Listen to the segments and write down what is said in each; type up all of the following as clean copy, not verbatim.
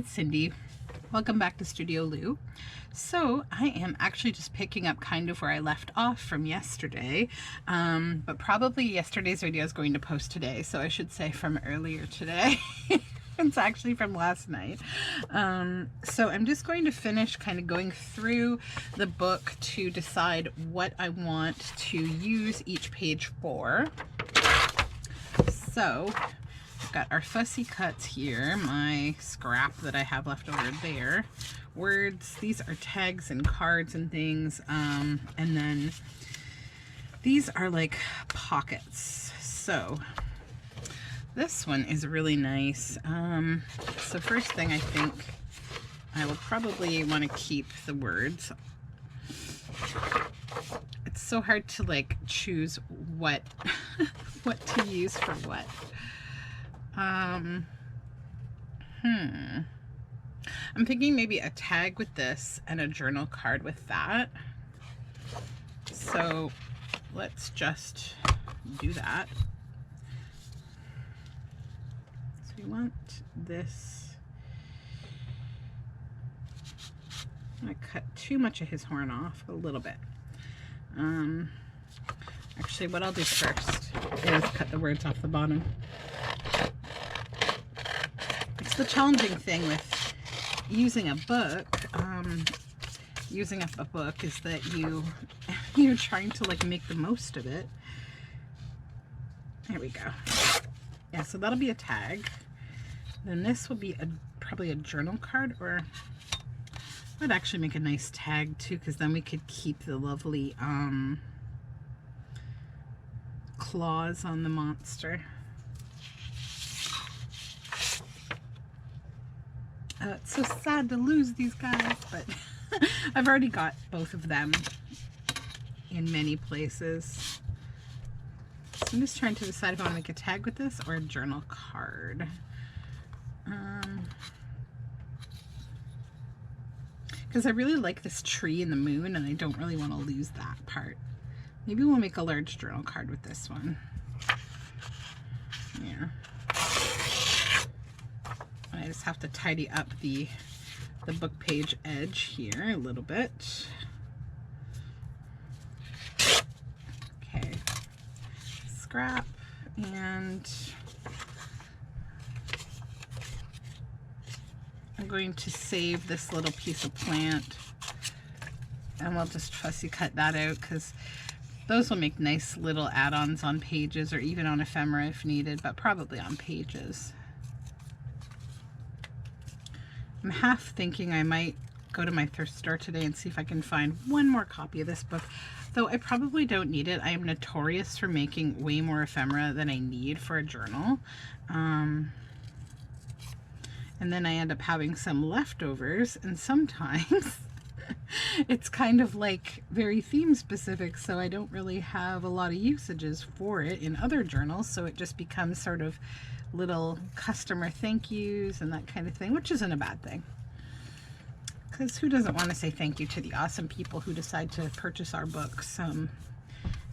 it's Cindy. Welcome back to Studioloo. So I am actually just picking up kind of where I left off from yesterday, but probably yesterday's video is going to post today, so I should say from earlier today. It's actually from last night. So I'm just going to finish kind of going through the book to decide what I want to use each page for. So I've got our fussy cuts here, my scrap that I have left over there, words, these are tags and cards and things, and then these are like pockets. So this one is really nice. So first thing, I think I will probably want to keep the words. It's so hard to like choose what what to use for what. I'm thinking maybe a tag with this and a journal card with that. So let's just do that. So we want this. I'm gonna cut too much of his horn off, a little bit. Actually, what I'll do first is cut the words off the bottom. It's the challenging thing with using a book. Using up a book is that you're trying to like make the most of it. There we go. Yeah, so that'll be a tag. Then this will be probably a journal card, or I'd actually make a nice tag too, because then we could keep the lovely claws on the monster. It's so sad to lose these guys, but I've already got both of them in many places. So I'm just trying to decide if I want to make a tag with this or a journal card. Because I really like this tree and the moon, and I don't really want to lose that part. Maybe we'll make a large journal card with this one. Yeah. I just have to tidy up the book page edge here a little bit. Okay. Scrap, and I'm going to save this little piece of plant, and we'll just fussy cut that out because those will make nice little add-ons on pages, or even on ephemera if needed, but probably on pages. I'm half thinking I might go to my thrift store today and see if I can find one more copy of this book, though I probably don't need it. I am notorious for making way more ephemera than I need for a journal. And then I end up having some leftovers, and sometimes it's kind of like very theme specific, so I don't really have a lot of usages for it in other journals, so it just becomes sort of little customer thank yous and that kind of thing, which isn't a bad thing, because who doesn't want to say thank you to the awesome people who decide to purchase our books?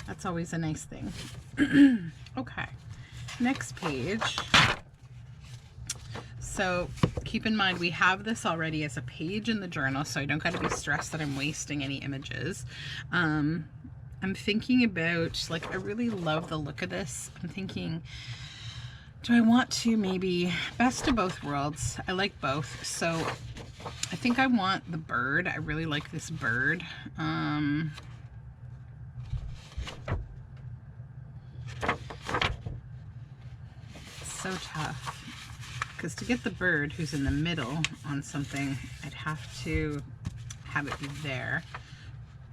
That's always a nice thing. Okay, next page. So keep in mind, we have this already as a page in the journal, so I don't got to be stressed that I'm wasting any images. I'm thinking about, like, I really love the look of this. I'm thinking, do I want to maybe best of both worlds? I like both, so I think I want the bird. I really like this bird. It's so tough, because to get the bird who's in the middle on something, I'd have to have it be there,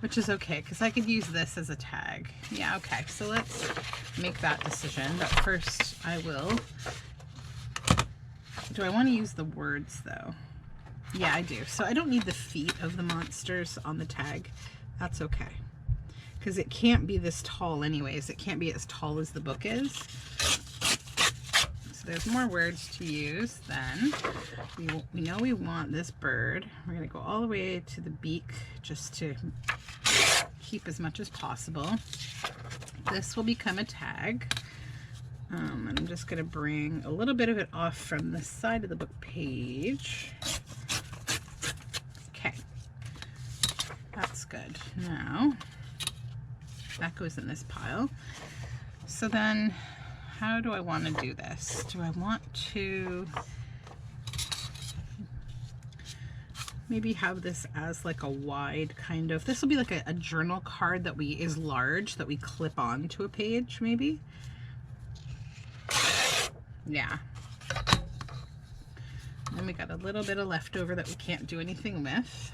which is okay, because I could use this as a tag. Yeah, okay, so let's make that decision. But first I will, do I want to use the words though? Yeah, I do. So I don't need the feet of the monsters on the tag. That's okay, because it can't be this tall anyways. It can't be as tall as the book is. So there's more words to use then. We know we want this bird. We're going to go all the way to the beak just to keep as much as possible. This will become a tag. And I'm just going to bring a little bit of it off from the side of the book page. good. Now, that goes in this pile. So then, how do I want to do this? Do I want to maybe have this as like a wide kind of, this will be like a journal card that is large, that we clip on to a page maybe. Yeah. Then we got a little bit of leftover that we can't do anything with.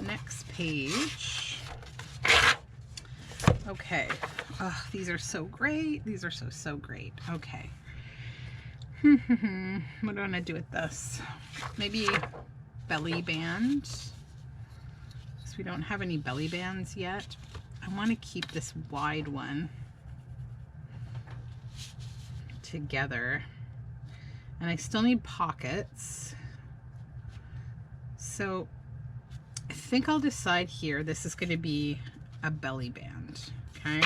Next page. Okay. Oh, these are so great. These are so great. Okay. What do I want to do with this? Maybe belly band. So we don't have any belly bands yet. I want to keep this wide one together. And I still need pockets. So I think I'll decide here, this is going to be a belly band, okay?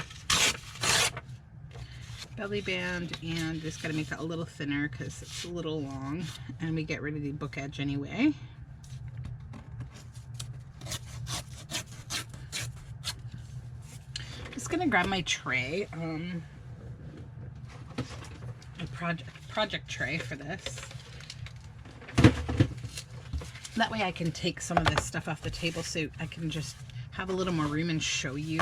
Belly band, and just got to make it a little thinner because it's a little long, and we get rid of the book edge anyway. Just going to grab my tray, a project tray for this. That way I can take some of this stuff off the table so I can just have a little more room and show you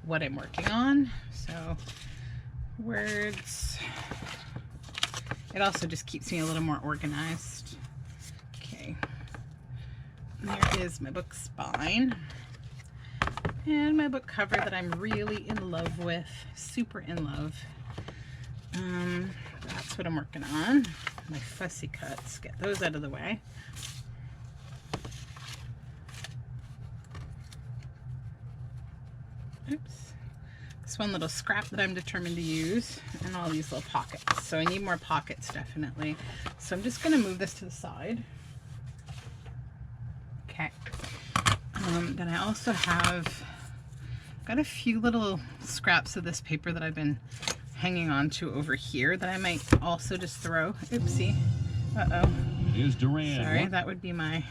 what I'm working on. So words. It also just keeps me a little more organized. Okay. There is my book spine. And my book cover that I'm really in love with. Super in love. That's what I'm working on. My fussy cuts. Get those out of the way. Oops. This one little scrap that I'm determined to use, and all these little pockets. So I need more pockets, definitely. So I'm just going to move this to the side. Okay. Then I also have got a few little scraps of this paper that I've been hanging on to over here that I might also just throw. Oopsie. Uh-oh. Here's Duran. Sorry, that would be my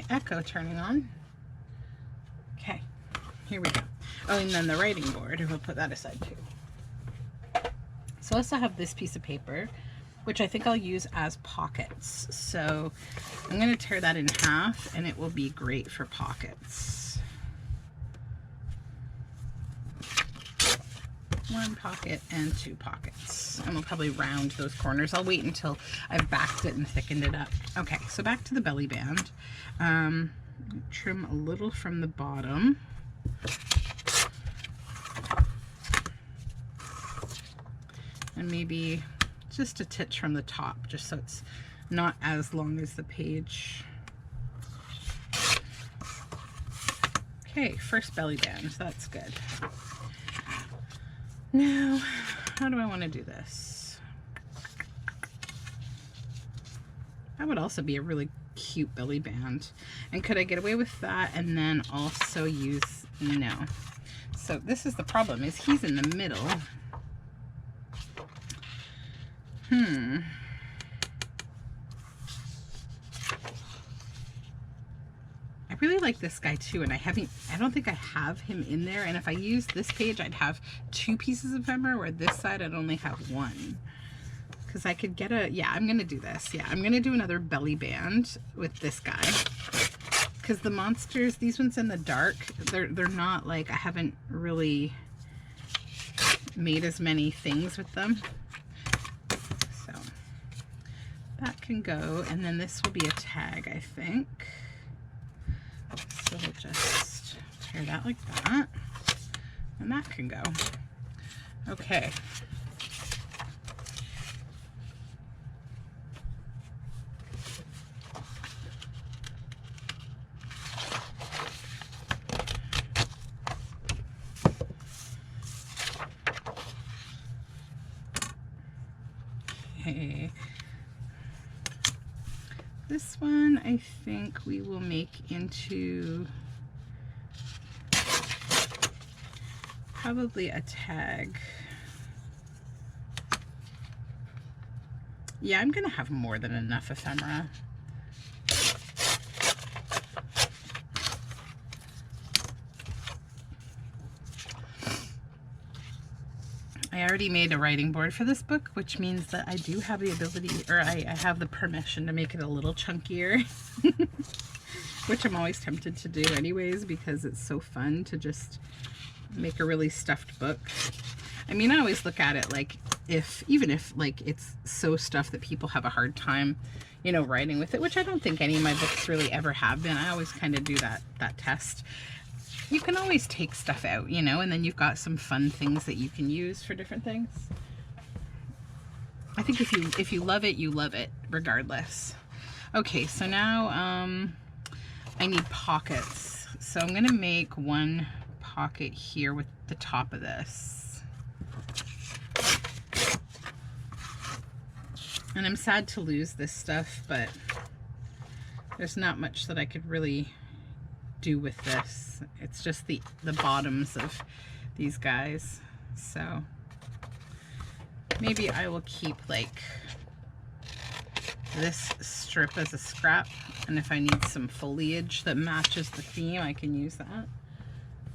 echo turning on. Okay, here we go. Oh, and then the writing board, we'll put that aside too. So I also have this piece of paper, which I think I'll use as pockets. So I'm going to tear that in half, and it will be great for pockets. One pocket and two pockets, and we'll probably round those corners. I'll wait until I've backed it and thickened it up. Okay, so back to the belly band. Trim a little from the bottom. And maybe just a titch from the top, just so it's not as long as the page. Okay, first belly band, that's good. Now, how do I want to do this? That would also be a really cute belly band. And could I get away with that and then also use, no. So this is the problem, is he's in the middle. I really like this guy too, and I don't think I have him in there. And if I use this page, I'd have two pieces of ephemera, where this side I'd only have one. Because I could get yeah, I'm gonna do this. Yeah, I'm gonna do another belly band with this guy. Because the monsters, these ones in the dark, they're not like, I haven't really made as many things with them. So that can go, and then this will be a tag, I think. So we'll just tear that like that, and that can go. Okay. Okay. This one I think we will make into probably a tag. Yeah, I'm gonna have more than enough ephemera. I already made a writing board for this book, which means that I do have the ability, or I have the permission to make it a little chunkier, which I'm always tempted to do anyways, because it's so fun to just make a really stuffed book. I mean, I always look at it like, even if like it's so stuffed that people have a hard time, you know, writing with it, which I don't think any of my books really ever have been. I always kind of do that test. You can always take stuff out, you know, and then you've got some fun things that you can use for different things. I think if you love it, you love it regardless. Okay, so now I need pockets. So I'm gonna make one pocket here with the top of this. And I'm sad to lose this stuff, but there's not much that I could really do with this. It's just the bottoms of these guys. So maybe I will keep like this strip as a scrap, and if I need some foliage that matches the theme, I can use that.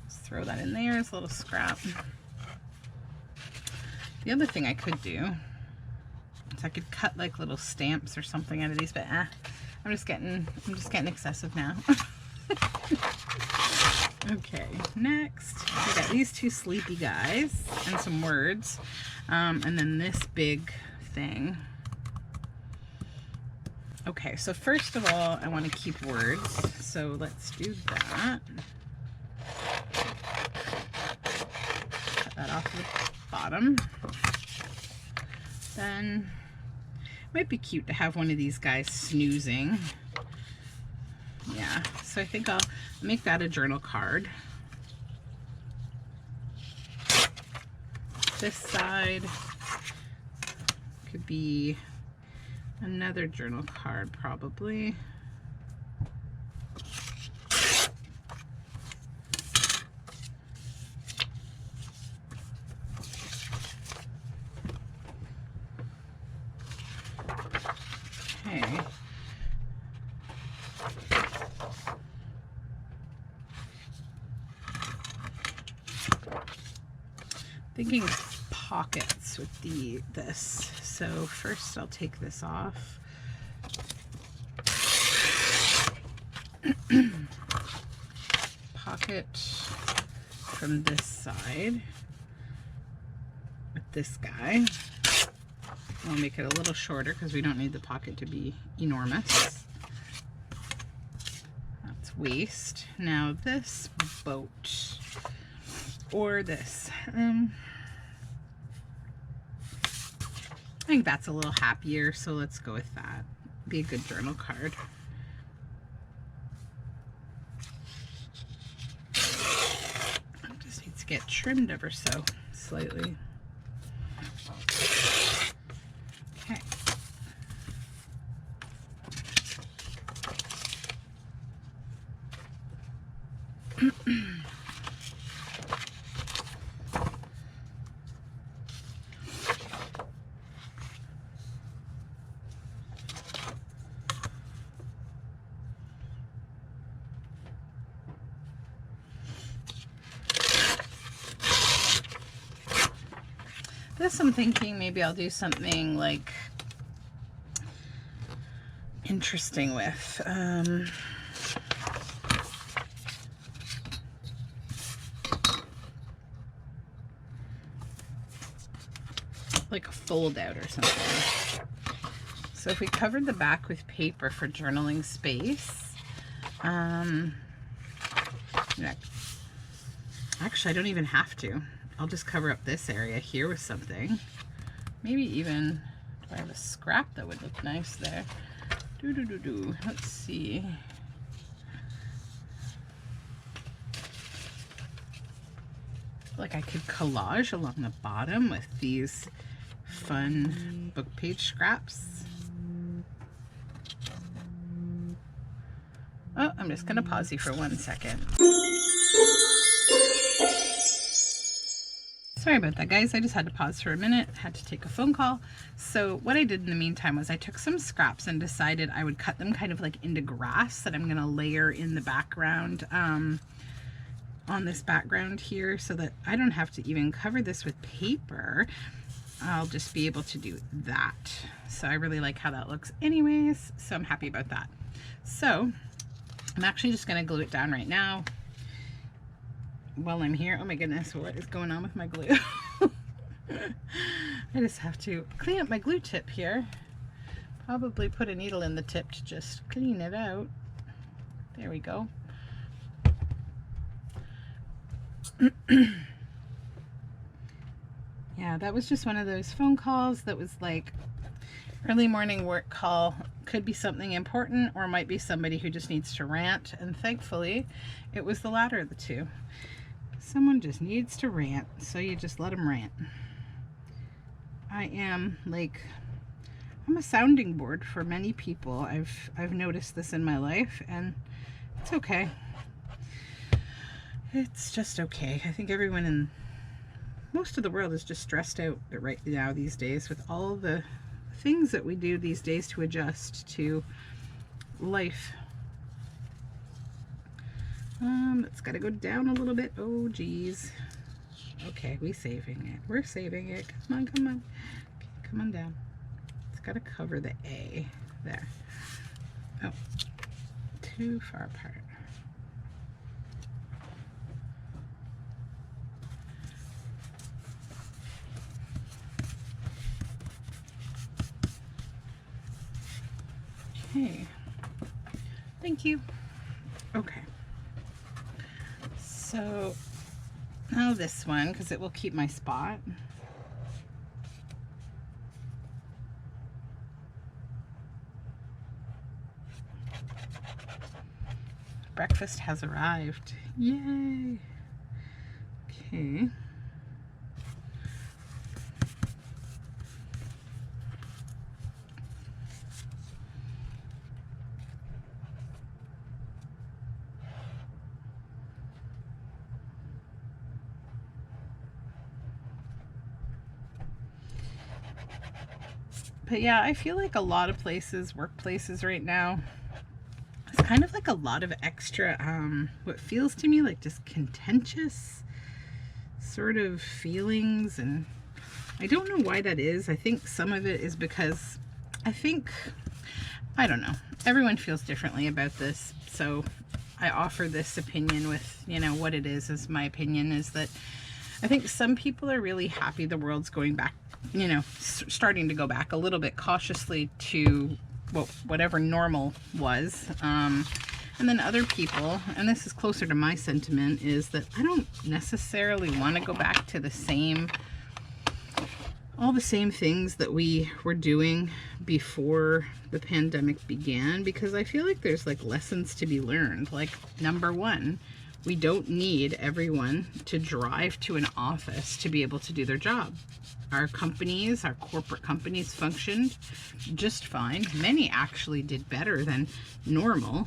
Just throw that in there as a little scrap. The other thing I could do is I could cut like little stamps or something out of these, but I'm just getting excessive now. Okay, next we got these two sleepy guys and some words, and then this big thing. Okay, so first of all, I want to keep words, so let's do that. Cut that off the bottom. Then it might be cute to have one of these guys snoozing. Yeah, so I think I'll make that a journal card. This side could be another journal card, probably. Okay. Thinking pockets with this. So first I'll take this off. Pocket from this side with this guy. I'll make it a little shorter because we don't need the pocket to be enormous. That's waist. Now this boat, or this. I think that's a little happier, so let's go with that. Be a good journal card. It just needs to get trimmed ever so slightly. Okay. This I'm thinking maybe I'll do something like interesting with. Like a fold out or something. So if we covered the back with paper for journaling space, actually I don't even have to. I'll just cover up this area here with something. Maybe even, do I have a scrap that would look nice there? Let's see. Like I could collage along the bottom with these fun book page scraps. Oh, I'm just gonna pause you for 1 second. Sorry about that, guys. I just had to pause for a minute, had to take a phone call. So what I did in the meantime was I took some scraps and decided I would cut them kind of like into grass that I'm gonna layer in the background on this background here so that I don't have to even cover this with paper. I'll just be able to do that. So I really like how that looks anyways, so I'm happy about that. So I'm actually just going to glue it down right now while I'm here. Oh my goodness, what is going on with my glue? I just have to clean up my glue tip here. Probably put a needle in the tip to just clean it out. There we go. Yeah, that was just one of those phone calls that was like early morning work call. Could be something important or might be somebody who just needs to rant, and thankfully it was the latter of the two. Someone just needs to rant, so you just let them rant. I'm a sounding board for many people. I've noticed this in my life, and it's okay. It's just okay. I think everyone in most of the world is just stressed out right now these days with all the things that we do these days to adjust to life. It's got to go down a little bit. Oh geez. Okay, we're saving it. We're saving it. Come on, come on. Okay, come on down. It's got to cover the A there. Oh, too far apart. Okay, thank you. Okay, so now this one, because it will keep my spot. Breakfast has arrived. Yay! Okay. But yeah, I feel like a lot of places, workplaces right now, it's kind of like a lot of extra, what feels to me like just contentious sort of feelings. And I don't know why that is. I think some of it is because I don't know. Everyone feels differently about this. So I offer this opinion with, you know, what it is my opinion is that I think some people are really happy the world's going back, you know, starting to go back a little bit cautiously to whatever normal was. And then other people, and this is closer to my sentiment, is that I don't necessarily want to go back to all the same things that we were doing before the pandemic began, because I feel like there's like lessons to be learned. Like, number one, we don't need everyone to drive to an office to be able to do their job. Our companies, our corporate companies functioned just fine. Many actually did better than normal,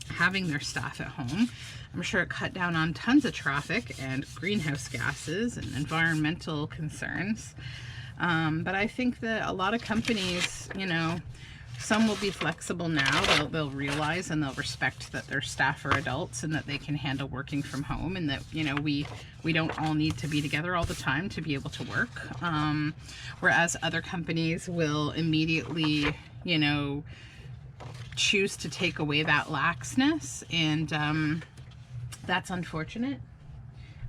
having their staff at home. I'm sure it cut down on tons of traffic and greenhouse gases and environmental concerns. But I think that a lot of companies, you know, some will be flexible now. They'll realize and they'll respect that their staff are adults and that they can handle working from home, and that, you know, we don't all need to be together all the time to be able to work. Whereas other companies will immediately, you know, choose to take away that laxness, and that's unfortunate.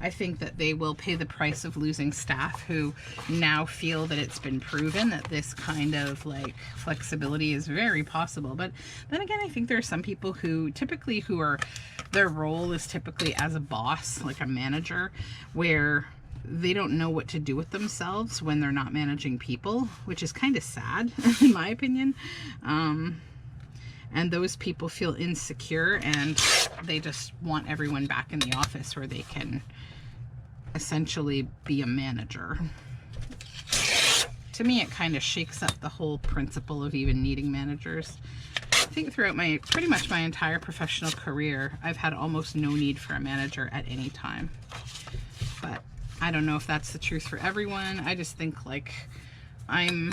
I think that they will pay the price of losing staff who now feel that it's been proven that this kind of like flexibility is very possible. But then again, I think there are some people who their role is typically as a boss, like a manager, where they don't know what to do with themselves when they're not managing people, which is kind of sad in my opinion. And those people feel insecure and they just want everyone back in the office where they can essentially be a manager. To me, it kind of shakes up the whole principle of even needing managers. I think throughout pretty much my entire professional career, I've had almost no need for a manager at any time. But I don't know if that's the truth for everyone. I just think like I'm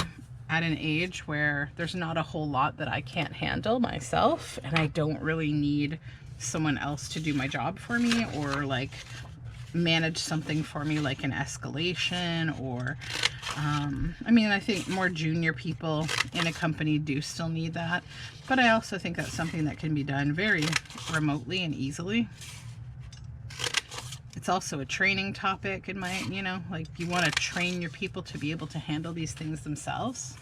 at an age where there's not a whole lot that I can't handle myself, and I don't really need someone else to do my job for me, or like manage something for me, like an escalation, or I mean, I think more junior people in a company do still need that, but I also think that's something that can be done very remotely and easily. It's also a training topic in my, you know, like you want to train your people to be able to handle these things themselves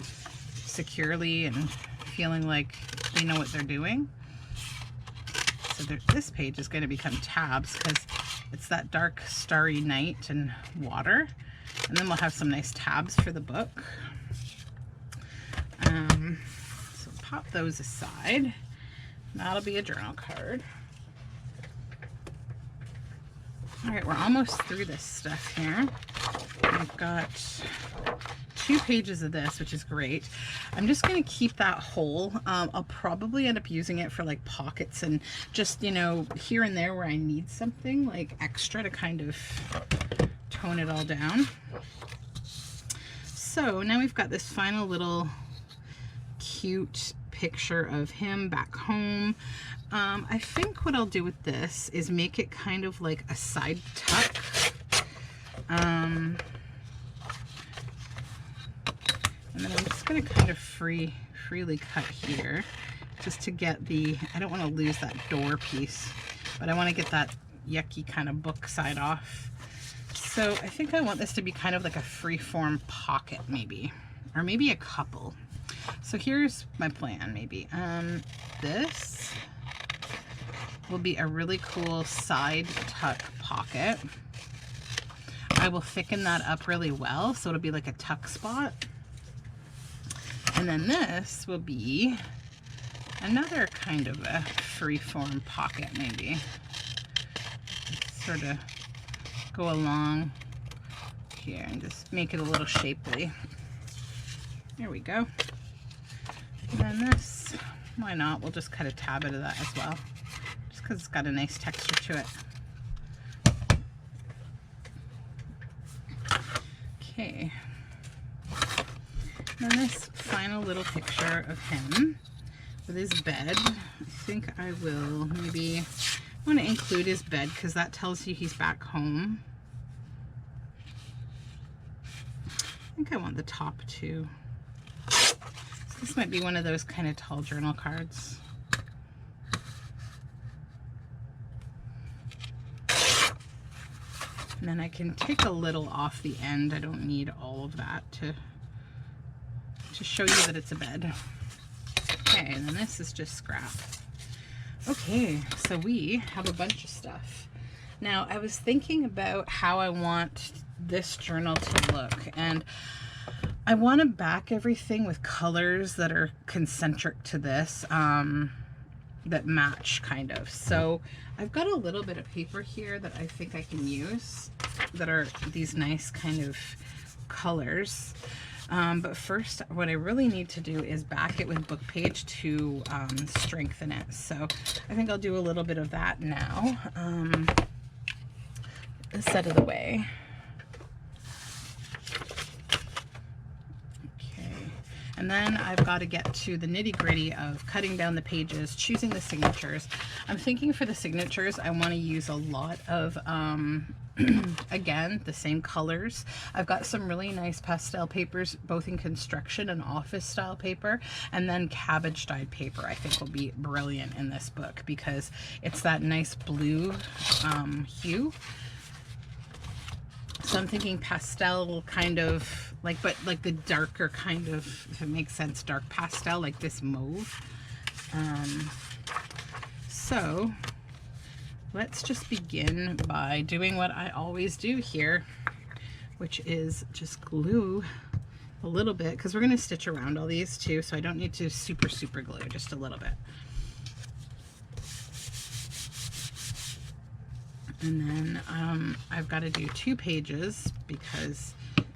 securely and feeling like they know what they're doing. So this page is going to become tabs because it's that dark starry night and water. And then we'll have some nice tabs for the book. So pop those aside. That'll be a journal card. All right, we're almost through this stuff here. I've got 2 pages of this, which is great. I'm just going to keep that whole. I'll probably end up using it for like pockets and just, you know, here and there where I need something like extra to kind of tone it all down. So now we've got this final little cute picture of him back home. I think what I'll do with this is make it kind of like a side tuck. And then I'm just going to kind of freely cut here just to get the, I don't want to lose that door piece, but I want to get that yucky kind of book side off. So I think I want this to be kind of like a free-form pocket maybe, or maybe a couple. So here's my plan maybe. This will be a really cool side tuck pocket. I will thicken that up really well so it'll be like a tuck spot. And then this will be another kind of a free-form pocket maybe. Sort of go along here and just make it a little shapely. There we go. And then this, why not? We'll just cut a tab out of that as well, just because it's got a nice texture to it. Okay. And this final little picture of him with his bed, I think I will maybe want to include his bed because that tells you he's back home. I think I want the top too. So this might be one of those kind of tall journal cards. And then I can take a little off the end. I don't need all of that to show you that it's a bed. Okay, and then this is just scrap. Okay, so we have a bunch of stuff. Now, I was thinking about how I want this journal to look, and I want to back everything with colors that are concentric to this, that match kind of. So I've got a little bit of paper here that I think I can use that are these nice kind of colors. But first, what I really need to do is back it with book page to strengthen it. So I think I'll do a little bit of that now. This out of the way. Okay, and then I've got to get to the nitty-gritty of cutting down the pages, choosing the signatures. I'm thinking for the signatures, I want to use a lot of again, the same colors. I've got some really nice pastel papers, both in construction and office style paper, and then cabbage dyed paper I think will be brilliant in this book because it's that nice blue hue. So I'm thinking pastel kind of like, but like the darker kind of, if it makes sense, dark pastel, like this mauve. So let's just begin by doing what I always do here, which is just glue a little bit, because we're going to stitch around all these too, so I don't need to super glue, just a little bit. And then I've got to do 2 pages because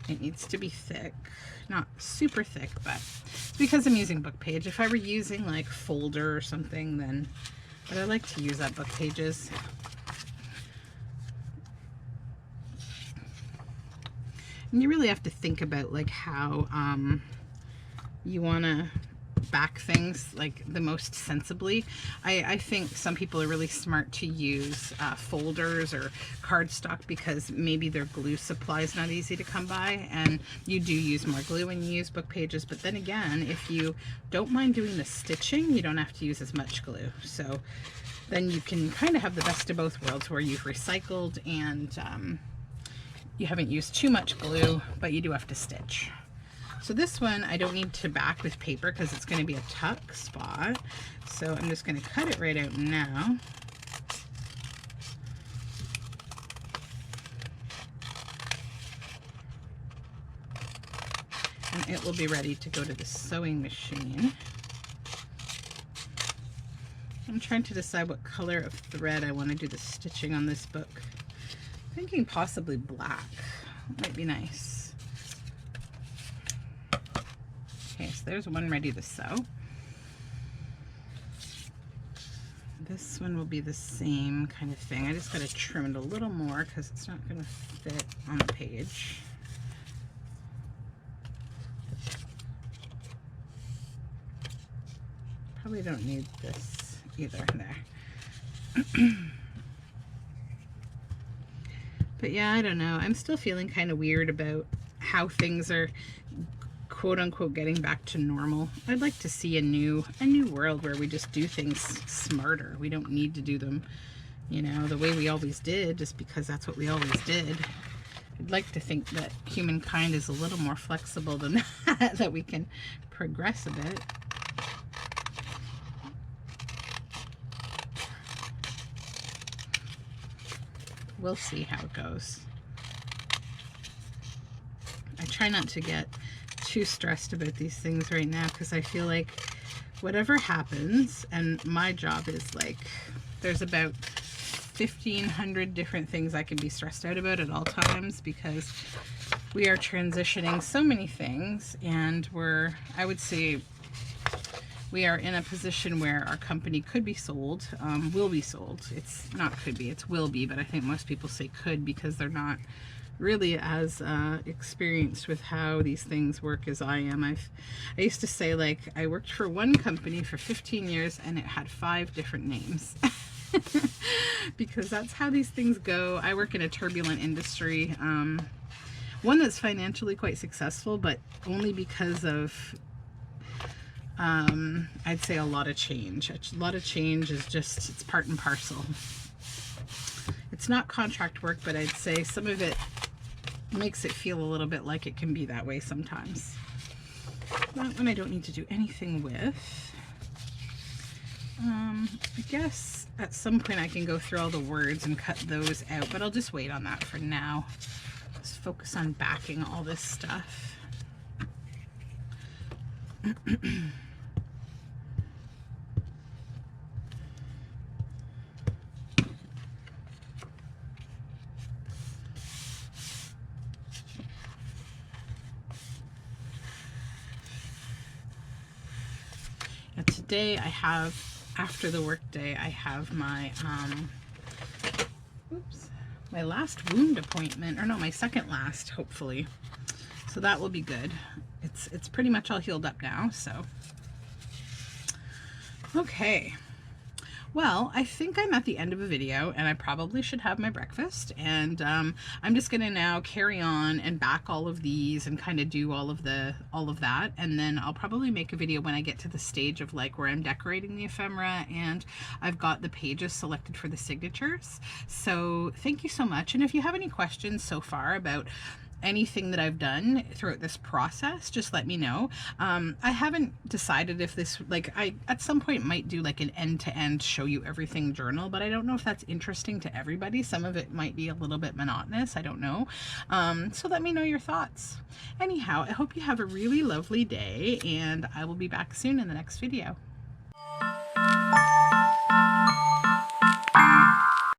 it needs to be thick, not super thick, but it's because I'm using book page. If I were using like folder or something, then, but I like to use that book pages. And you really have to think about like how you want to back things like the most sensibly. I think some people are really smart to use folders or cardstock because maybe their glue supply is not easy to come by, and you do use more glue when you use book pages. But then again, if you don't mind doing the stitching, you don't have to use as much glue. So then you can kind of have the best of both worlds, where you've recycled and you haven't used too much glue, but you do have to stitch. So this one, I don't need to back with paper because it's going to be a tuck spot. So I'm just going to cut it right out now. And it will be ready to go to the sewing machine. I'm trying to decide what color of thread I want to do the stitching on this book. I'm thinking possibly black. Might be nice. Okay, so there's one ready to sew. This one will be the same kind of thing. I just got to trim it a little more because it's not going to fit on the page. Probably don't need this either there. But yeah, I don't know. I'm still feeling kind of weird about how things are quote unquote getting back to normal. I'd like to see a new world where we just do things smarter. We don't need to do them, you know, the way we always did just because that's what we always did. I'd like to think that humankind is a little more flexible than that, that we can progress a bit. We'll see how it goes. I try not to get too stressed about these things right now because I feel like whatever happens, and my job is like there's about 1,500 different things I can be stressed out about at all times because we are transitioning so many things, and I would say we are in a position where our company could be sold, will be sold. It's not could be, it's will be, but I think most people say could because they're not really as experienced with how these things work as I am. I used to say, like, I worked for one company for 15 years and it had 5 different names. Because that's how these things go. I work in a turbulent industry, one that's financially quite successful, but only because of I'd say a lot of change. A lot of change is just, it's part and parcel. It's not contract work, but I'd say some of it makes it feel a little bit like it can be that way sometimes. That one I don't need to do anything with. I guess at some point I can go through all the words and cut those out, but I'll just wait on that for now. Let's focus on backing all this stuff. Today I have, after the work day, I have my my last wound appointment, or no, my second last, hopefully. So that will be good. It's pretty much all healed up now, so. Okay. Well, I think I'm at the end of a video and I probably should have my breakfast, and I'm just gonna now carry on and back all of these and kind of do all of that, and then I'll probably make a video when I get to the stage of like where I'm decorating the ephemera and I've got the pages selected for the signatures. So thank you so much, and if you have any questions so far about anything that I've done throughout this process, just let me know. I haven't decided if this, like, I at some point might do like an end-to-end show you everything journal, but I don't know if that's interesting to everybody. Some of it might be a little bit monotonous, I don't know. So let me know your thoughts. Anyhow, I hope you have a really lovely day, and I will be back soon in the next video.